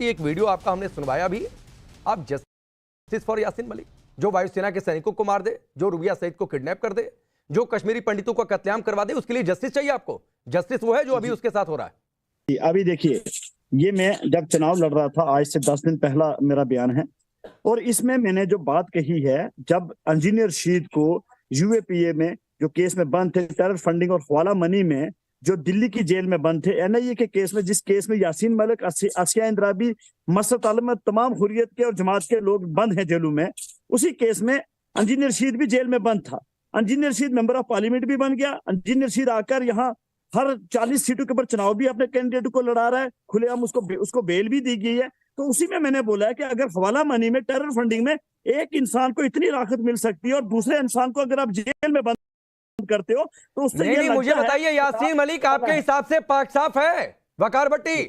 एक वीडियो आपका हमने सुनवाया भी। आप जस्टिस फॉर यासीन मलिक, जो वायुसेना के सैनिकों को मार दे, जो रुबिया सईद को किडनैप कर दे, जो कश्मीरी पंडितों का कत्लेआम करवा दे, उसके लिए जस्टिस चाहिए आपको? जस्टिस वो है जो अभी उसके साथ हो रहा है। अभी देखिए, ये मैं जब चुनाव लड़ रहा था, आज से 10 दिन पहला मेरा बयान है, और इसमें मैंने जो बात कही है, जब इंजीनियर रशीद को यूएपीए में जो केस में बंद थे, टेरर फंडिंग और हवाला मनी में जो दिल्ली की जेल में बंद थे, एनआईए के केस में, जिस केस में यासीन मलिक, आसिया इंद्राबी, मसरत आलम, तमाम हुर्रियत के और जमात के लोग बंद हैं जेलों में, उसी केस में इंजीनियर रशीद भी जेल में बंद था। Engineer Rashid member of parliament भी बन गया। इंजीनियर रशीद आकर यहाँ हर 40 सीटों के ऊपर चुनाव भी अपने कैंडिडेट को लड़ा रहा है, खुलेआम उसको बेल भी दी गई है। तो उसी में मैंने बोला है कि अगर हवाला मनी में, टेरर फंडिंग में एक इंसान को इतनी राहत मिल सकती है और दूसरे इंसान को अगर आप जेल में बंद करते हो तो उससे नहीं, मुझे बताइए, यासीन मलिक आपके हिसाब से पाक साफ है? वकार भट्टी,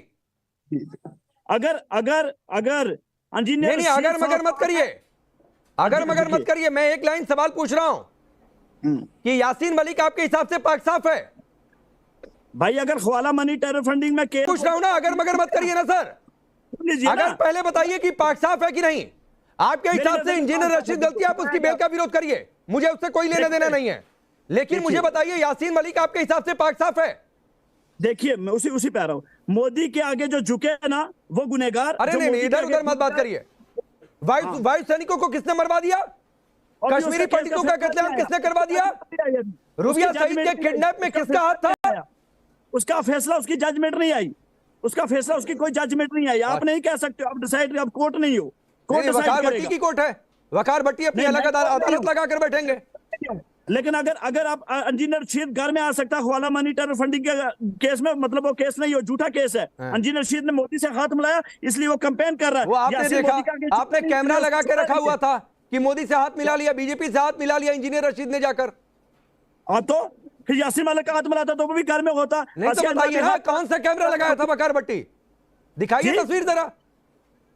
अगर इंजीनियर, नहीं, अगर मगर मत करिए, अगर मगर मत करिए। मैं एक लाइन सवाल पूछ रहा हूं कि यासीन मलिक आपके हिसाब से पाक साफ है? भाई अगर हवाला मनी, टेरर फंडिंग में केस पूछ रहा हूं ना, अगर मगर मत करिए ना सर। अगर पहले बताइए कि पाक साफ है कि नहीं। आपके हिसाब से इंजीनियर रशीद गलती, आप उसकी बेल का विरोध करिए, मुझे उससे कोई लेना देना नहीं है, लेकिन मुझे बताइए यासीन मलिक आपके हिसाब से पाक साफ है? देखिए, मैं उसी पे आ रहा हूं। मोदी के आगे जो झुके है ना, वो गुनहगार। अरे नहीं, इधर उधर मत बात करिए। वायु सैनिकों को किसने मरवा दिया? कश्मीरी पंडितों का कत्लेआम किसने करवा दिया? रुबिया सईद के किडनैप में किसका हाथ था? उसका फैसला, उसकी जजमेंट नहीं आई, उसका फैसला, उसकी कोई जजमेंट नहीं आई। आप नहीं कह सकते, आप डिसाइड, आप कोर्ट नहीं हो, कोर्ट वकार भट्टी की कोर्ट है, वकार भट्टी अपनी अलग अदालत लगा कर बैठेंगे। लेकिन अगर आप इंजीनियर रशीद घर में आ सकता हवाला मनी, टेरर फंडिंग के केस में, मतलब वो केस नहीं हो, झूठा केस है। इंजीनियर रशीद ने मोदी से हाथ मिलाया, इसलिए वो कैंपेन कर रहा है। वो आपने देखा, आपने कैमरा लगा के रखा हुआ था कि मोदी से हाथ मिला लिया, बीजेपी से हाथ मिला लिया इंजीनियर रशीद ने जाकर। तो फिर यासीन मलिक का हाथ मिलाता तो वो भी घर में होता। नहीं तो बताइए ना, कौन सा कैमरा लगाया था वकार भट्टी? दिखाइए तस्वीर जरा।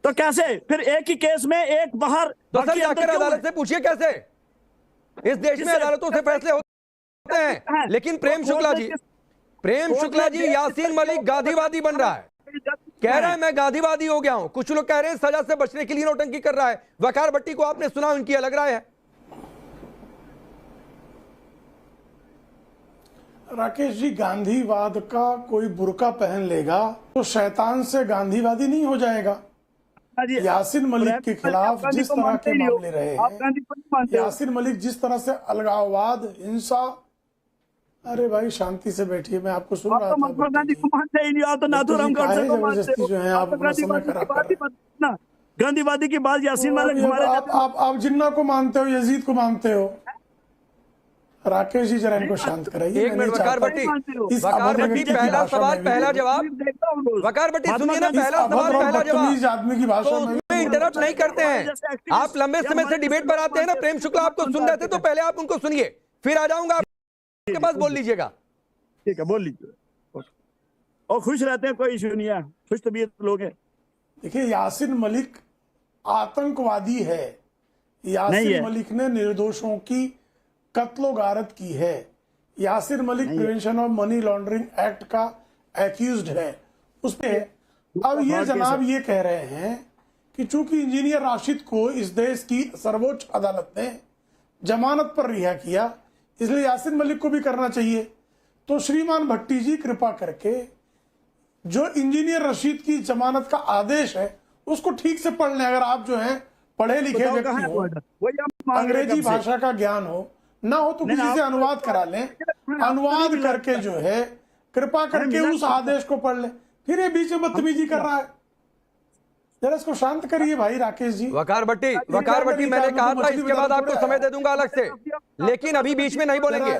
तो कैसे फिर एक ही केस में एक बाहर? तो सर जाकर अदालत से पूछिए कैसे। इस देश में अदालतों से फैसले होते हैं, लेकिन प्रेम शुक्ला जी यासीन मलिक गांधीवादी बन रहा है, कह रहा है मैं गांधीवादी हो गया हूं। कुछ लोग कह रहे हैं सजा से बचने के लिए नौटंकी कर रहा है। वकार भट्टी को आपने सुना, उनकी अलग राय है। राकेश जी, गांधीवाद का कोई बुर्का पहन लेगा तो शैतान से गांधीवादी नहीं हो जाएगा। यासीन मलिक के खिलाफ जिस तरह के मामले रहे हैं, यासीन मलिक जिस तरह से अलगाववाद, हिंसा, अरे भाई शांति से बैठिए, मैं आपको सुन रहा था। जबरदस्ती जो है आप अपना समय खराब कर रहे हैं। गांधीवादी की बात यासीन मलिक, आप जिन्ना को मानते हो, यजीद को मानते हो। राकेश जी जरा इनको शांत कराइए। एक मिनट वकार भट्टी, पहला सवाल पहला जवाब। वकार भट्टी सुनिए ना, पहला सवाल पहला जवाब। आदमी की भाषा में इंटरप्ट नहीं करते हैं। आप लंबे समय से डिबेट पर आते हैं ना। प्रेम शुक्ला आपको सुन रहे थे, तो पहले आप उनको सुनिए, फिर आ जाऊंगा आपके पास, बोल लीजिएगा। ठीक है, बोल लीजिए। और खुश रहते हैं, कोई इशू नहीं है, खुश तबीयत लोग हैं। देखिए, यासीन मलिक आतंकवादी है। यासीन मलिक ने निर्दोषों की कत्लो गारत की है। Yasir Malik prevention of money laundering act का एक्यूज्ड है उसपे। अब ये जनाब ये कह रहे हैं कि चूंकि इंजीनियर राशिद को इस देश की सर्वोच्च अदालत ने जमानत पर रिहा किया, इसलिए यासीर मलिक को भी करना चाहिए। तो श्रीमान भट्टी जी कृपा करके जो इंजीनियर रशीद की जमानत का आदेश है उसको ठीक से पढ़ लें। अगर आप जो है पढ़े लिखे व्यक्ति हो, अंग्रेजी भाषा का ज्ञान हो, ना हो तो किसी से अनुवाद करा लें। अनुवाद करके जो है कृपा करके उस आदेश को पढ़ लें। फिर ये बीच में बदतमीजी कर रहा है, जरा इसको शांत करिए भाई राकेश जी। वकार भट्टी, मैंने कहा था इसके बाद आपको समय दे दूंगा अलग से, लेकिन अभी बीच में नहीं बोलेंगे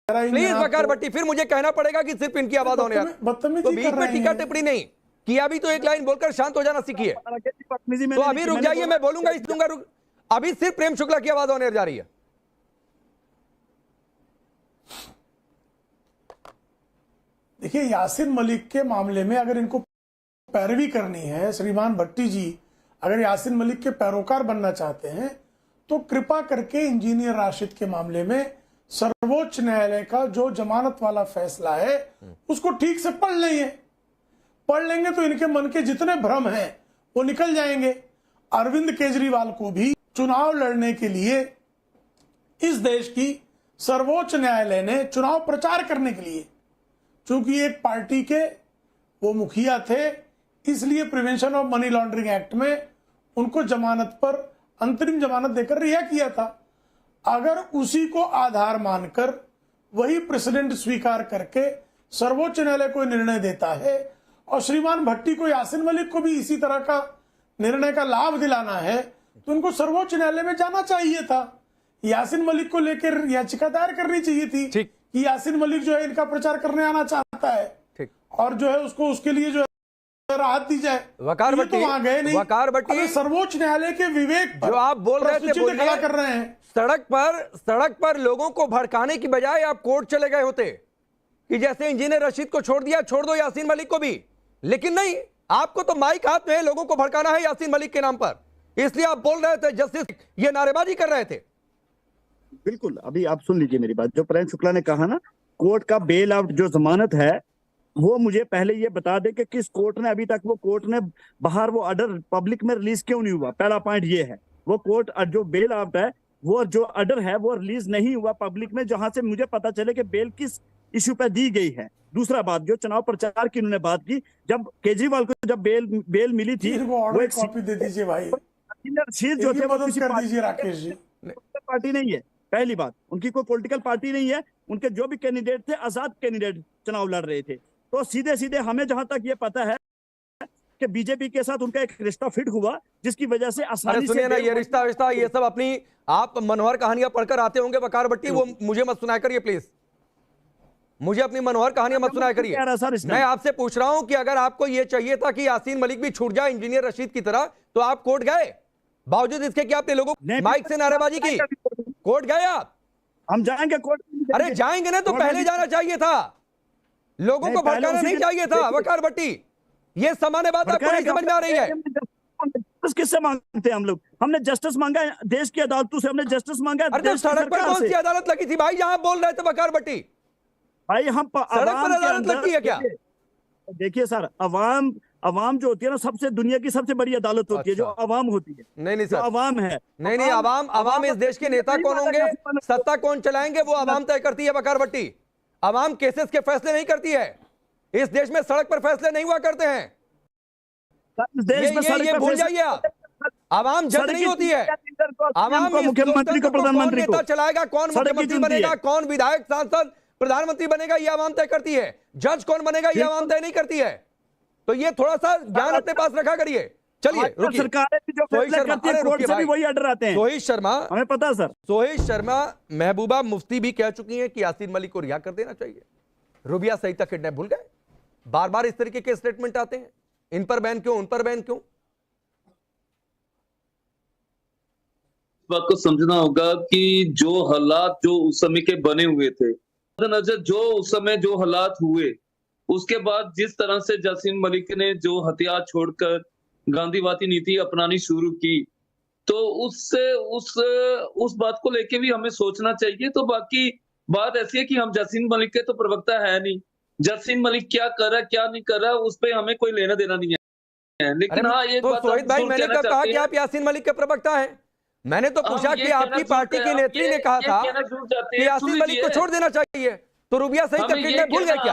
प्लीज वकार भट्टी। फिर मुझे कहना पड़ेगा कि सिर्फ इनकी आवाज होने यार, तो बीच में टीका टिप्पणी नहीं किया। अभी तो एक लाइन बोलकर शांत हो जाना सीखिए। तो अभी रुक जाइए, मैं बोलूंगा, इस दूंगा, रुक। अभी सिर्फ प्रेम शुक्ला की आवाज होने जा रही है। देखिए, यासीन मलिक के मामले में अगर इनको पैरवी करनी है, श्रीमान भट्टी जी अगर यासीन मलिक के पैरोकार बनना चाहते हैं, तो कृपा करके इंजीनियर राशिद के मामले में सर्वोच्च न्यायालय का जो जमानत वाला फैसला है उसको ठीक से पढ़ लें। पढ़ लेंगे तो इनके मन के जितने भ्रम हैं वो निकल जाएंगे। अरविंद केजरीवाल को भी चुनाव लड़ने के लिए इस देश की सर्वोच्च न्यायालय ने चुनाव प्रचार करने के लिए, चूंकि एक पार्टी के वो मुखिया थे, इसलिए prevention of money laundering act में उनको जमानत पर अंतरिम जमानत देकर रिहा किया था। अगर उसी को आधार मानकर वही प्रेसिडेंट स्वीकार करके सर्वोच्च न्यायालय को निर्णय देता है और श्रीमान भट्टी को, यासीन मलिक को भी इसी तरह का निर्णय का लाभ दिलाना है, तो उनको सर्वोच्च न्यायालय में जाना चाहिए था। यासीन मलिक को लेकर याचिका दायर करनी चाहिए थी कि यासीन मलिक जो है इनका प्रचार करने आना चाहता है और जो है उसको उसके लिए जो है राहत दी जाए। वकार भट्टी, तो वहां गए नहीं। वकार भट्टी, सर्वोच्च न्यायालय के विवेक जो आप बोल रहे थे खड़ा कर रहे हैं। सड़क पर लोगों को भड़काने की बजाय आप कोर्ट चले गए होते कि जैसे इंजीनियर रशीद को छोड़ दिया, छोड़ दो यासीन मलिक को भी। लेकिन नहीं, आपको तो माइक हाथ में है, लोगों को भड़काना है यासीन मलिक के नाम पर, इसलिए आप बोल रहे थे जस्टिस, ये नारेबाजी कर रहे थे। बिल्कुल, अभी आप सुन लीजिए मेरी बात। जो प्रेम शुक्ला ने कहा ना, कोर्ट का बेल आउट जो जमानत है, वो मुझे पहले ये बता दे कि किस कोर्ट ने अभी तक वो कोर्ट ने बाहर वो ऑर्डर पब्लिक में रिलीज क्यों नहीं हुआ। पहला पॉइंट ये है, वो कोर्ट जो बेल आउट है, वो जो ऑर्डर है वो रिलीज नहीं हुआ पब्लिक में, जहां से मुझे पता चले कि बेल किस इश्यू पे दी गई है। दूसरा बात, जो चुनाव प्रचार की उन्होंने बात की, जब केजरीवाल को जब बेल मिली थी, वो एक कॉपी दे दीजिए भाई, जो थे वो किसी कर दीजिए राकेश जी, पार्टी नहीं है। पहली बात, उनकी कोई पॉलिटिकल पार्टी नहीं है, उनके जो भी कैंडिडेट थे आजाद कैंडिडेट चुनाव लड़ रहे थे। तो सीधे सीधे हमें जहां तक ये पता है कि बीजेपी के साथ उनका एक रिश्ता फिट हुआ, जिसकी वजह से आसानी से ना ये रिश्ता ये सब अपनी आप मनोहर कहानियां पढ़कर आते होंगे वकार भट्टी, वो मुझे मत सुनाया करिए प्लीज, मुझे अपनी मनोहर कहानियां मत सुनाया करिए। मैं आपसे पूछ रहा हूं कि अगर आपको यह चाहिए था कि यासीन मलिक भी छूट जाए इंजीनियर रशीद की तरह, तो आप कोर्ट गए, बावजूद इसके कि आपने लोगों माइक से नारेबाजी की, कोर्ट गए आप? हम जाएंगे कोर्ट? अरे जाएंगे ना, तो पहले जाना चाहिए था, लोगों को भड़काना नहीं चाहिए था। वकार भट्टी, ये सामान्य बात आपको नहीं समझ में आ रही है? किससे मांगते हैं हम लोग? हमने जस्टिस मांगा है, देश की अदालतों से हमने जस्टिस मांगा है। अरे सड़क पर कौन सी अदालत लगी थी भाई, जहां बोल रहे थे वकार भट्टी? भाई हम सड़क पर अदालत लगती है क्या? देखिए सर, अवाम जो होती है ना, सबसे दुनिया की सबसे बड़ी अदालत होती है जो अवाम होती है। नहीं सर, अवाम है। नहीं, अवाम इस देश के नेता कौन होंगे, सत्ता कौन चलाएंगे, वो अवाम तय करती है वकार भट्टी। अवाम केसेस के फैसले नहीं करती है। इस देश में सड़क पर फैसले नहीं हुआ करते हैं, ये भूल जाइए आप। अवाम जज नहीं होती है, अवाम मुख्यमंत्री को, प्रधानमंत्री को नेता चलाएगा, कौन मुख्यमंत्री बनेगा, कौन विधायक सांसद प्रधानमंत्री बनेगा, ये अवाम तय करती है। जज कौन बनेगा ये अवाम तय नहीं करती है। तो ये थोड़ा सा ज्ञान अपने पास रखा करिए। चलिए रुकिए, वही ऑर्डर आते हैं। सोहित शर्मा, हमें पता है सर। सोहित शर्मा, महबूबा मुफ्ती भी कह चुकी हैं कि यासीन मलिक को रिहा कर देना चाहिए। रुबिया सईद तक किडनैप भूल गए, बार बार इस तरीके के स्टेटमेंट आते हैं, इन पर बैन क्यों, उन पर बैन क्यों? बात को समझना होगा कि जो हालात जो उस समय के बने हुए थे, नजर जो उस समय जो हालात हुए, उसके बाद जिस तरह से यासीन मलिक ने जो हथियार छोड़कर गांधीवादी नीति अपनानी शुरू की, तो उससे उस बात को लेके भी हमें सोचना चाहिए। तो बाकी बात ऐसी है कि हम यासीन मलिक के तो प्रवक्ता है नहीं, यासीन मलिक क्या कर रहा है क्या नहीं कर रहा है उस पर हमें कोई लेना देना नहीं है। लेकिन हाँ, ये तो सोहित भाई, मैंने कब कहा कि आप यासीन मलिक के प्रवक्ता हैं? मैंने तो पूछा कि आपकी पार्टी की नेत्री ने कहा था कि यासीन मलिक को छोड़ देना चाहिए, तो रुबिया सईद का किडनैप भूल गए क्या?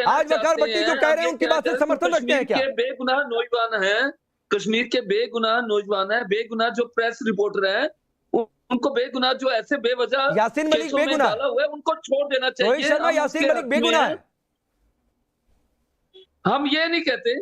आज वकार भट्टी जो कह रहे हैं उनकी बात से समर्थन रखते हैं क्या? बेगुनाह नौजवान है, कश्मीर के बेगुनाह नौजवान है, बेगुनाह जो प्रेस रिपोर्टर है, उनको बेगुनाह जो ऐसे बेवजह यासीन मलिक बेगुनाह हुआ है, उनको छोड़ देना चाहिए। रोहित शर्मा, यासीन मलिक बेगुनाह है, हम ये नहीं कहते।